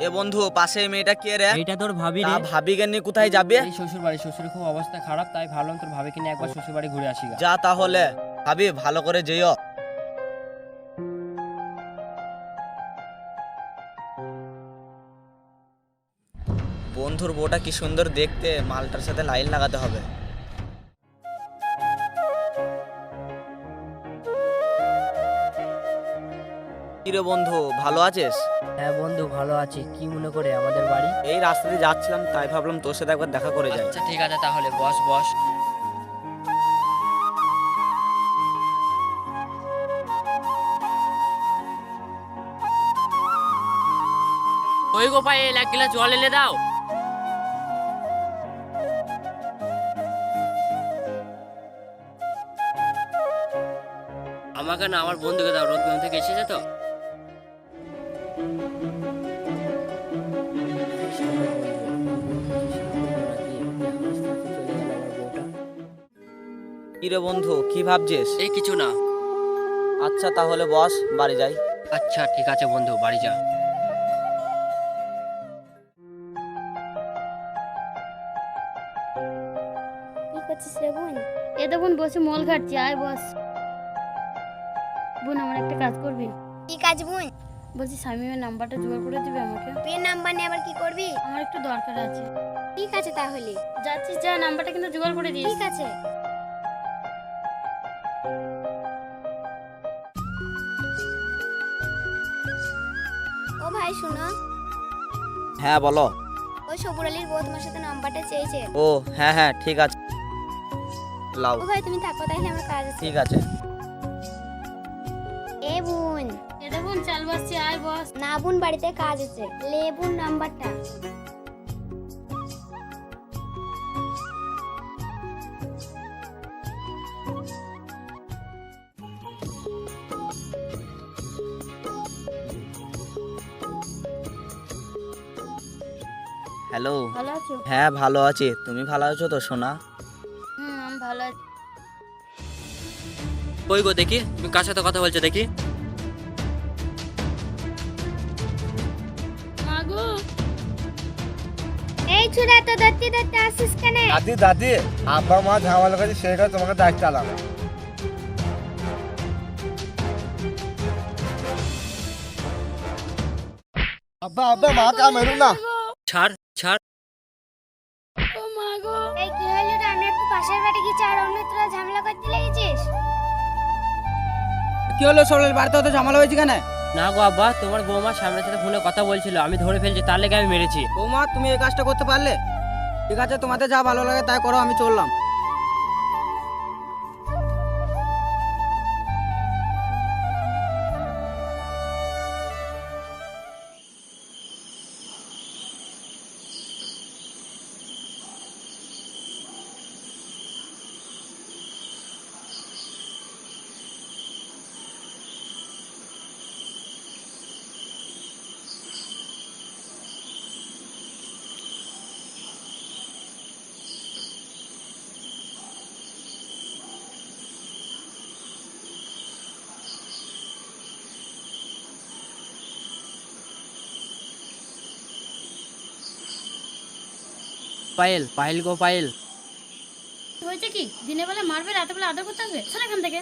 এ বন্ধু, পাশে এই মেয়েটা কে রে? এইটা তোর ভাবি তা রে। ভাবিকে নিয়ে কোথায় যাবে? এই শ্বশুর বাড়ি, শ্বশুরের খুব অবস্থা খারাপ, তাই ভাবলাম তোর ভাবিকে নিয়ে একবার শ্বশুর বাড়ি ঘুরে আসি গা। যা তাহলে, ভাবি ভালো করে যেও। বন্ধুর বউটা কি সুন্দর দেখতে, মালটার সাথে লাইন লাগাতে হবে। কিরে বন্ধু, ভালো আছিস? হ্যাঁ বন্ধু, ভালো আছি। কি মনে করে আমাদের বাড়ি? এই রাস্তা দিয়ে যাচ্ছিলাম, তাই ভাবলাম তোর সাথে একবার দেখা করে যাই। আচ্ছা ঠিক আছে, তাহলে বস বস। ওই গো পায়েল, এক গ্লাস জল এনে দাও। আমাকে না, আমার বন্ধুকে দাও, রোদ থেকে এসেছে তো। কিরে বন্ধু, কি ভাবছিস? এই কিছু না। আচ্ছা তাহলে বস, বাড়ি যাই। আচ্ছা ঠিক আছে বন্ধু, বাড়ি যা। কি করছিস রে বোন? এ তো বোন বসে মল ঘাটছি, আয় বস। বোন, আমার একটা কাজ করবি? কি কাজ বোন? বলছি শামিমের নাম্বারটা জোগাড় করে দিবে আমাকে। পেন নাম্বার নিয়ে আবার কি করবি? আমার একটু দরকার আছে। ঠিক আছে তাহলে। যাচ্ছিস যা, নাম্বারটা কিন্তু জোগাড় করে দিস। ঠিক আছে। ও ভাই শুনো, হ্যাঁ বলো। ওই সবুর আলীর বউ তোমার সাথে নাম্বারটা চেয়েছে। ও হ্যাঁ হ্যাঁ, ঠিক আছে, লাও। ও ভাই তুমি থাকো তাহলে, আমার কাজ আছে। ঠিক আছে। এ বোন। এটা বোন, চাল বসছি, আয় বস। না বোন, বাড়িতে কাজ আছে। লে বোন নাম্বারটা। হ্যালো। ভালো আছো? হ্যাঁ ভালো আছি, তুমি ভালো আছো তো সোনা? আমি ভালো আছি। কই গো দেখি, তুমি কার সাথে কথা বলছো দেখি। মাগো, এই ছুরা তো দত্তি দত্তি আসিস কেন? দাদি দাদি, আব্বা মা ঝামেলা করেছে, সেই কারণে তোমাকে দায়িত্ব আলাম। আব্বা আব্বা, মা কা মেরু না। ছাড় ছাড়। ও মাগো। এই কি হলো রে? আমি একটু পাশের বাড়ি গেছি আর অন্য তোরা ঝামেলা করতে লেগেছিস। কি হলো সরল, বাড়িতে অত ঝামেলা হয়েছে কেন? না গো আব্বা, তোমার বৌমা সামনের সাথে ফোনে কথা বলছিল, আমি ধরে ফেলছি, তার লেগে আমি মেরেছি। বৌমা, তুমি এই কাজটা করতে পারলে? ঠিক আছে, তোমাদের যা ভালো লাগে তাই করো, আমি চললাম। পায়েল, পায়েল গো পায়েল। হয়েছে কি? দিনের বেলা মারবে, রাতে বেলা আদর করতে আসবে? চল এখান থেকে।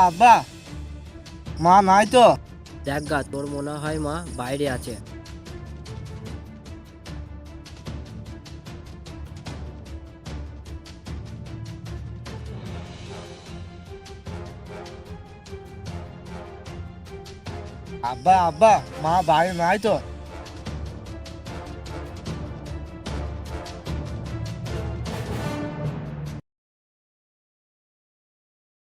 আব্বা, মা নাই তো? দেখ গা, তোর মনে হয় মা বাইরে আছে। আব্বা আব্বা মা বাড়ি নাই তো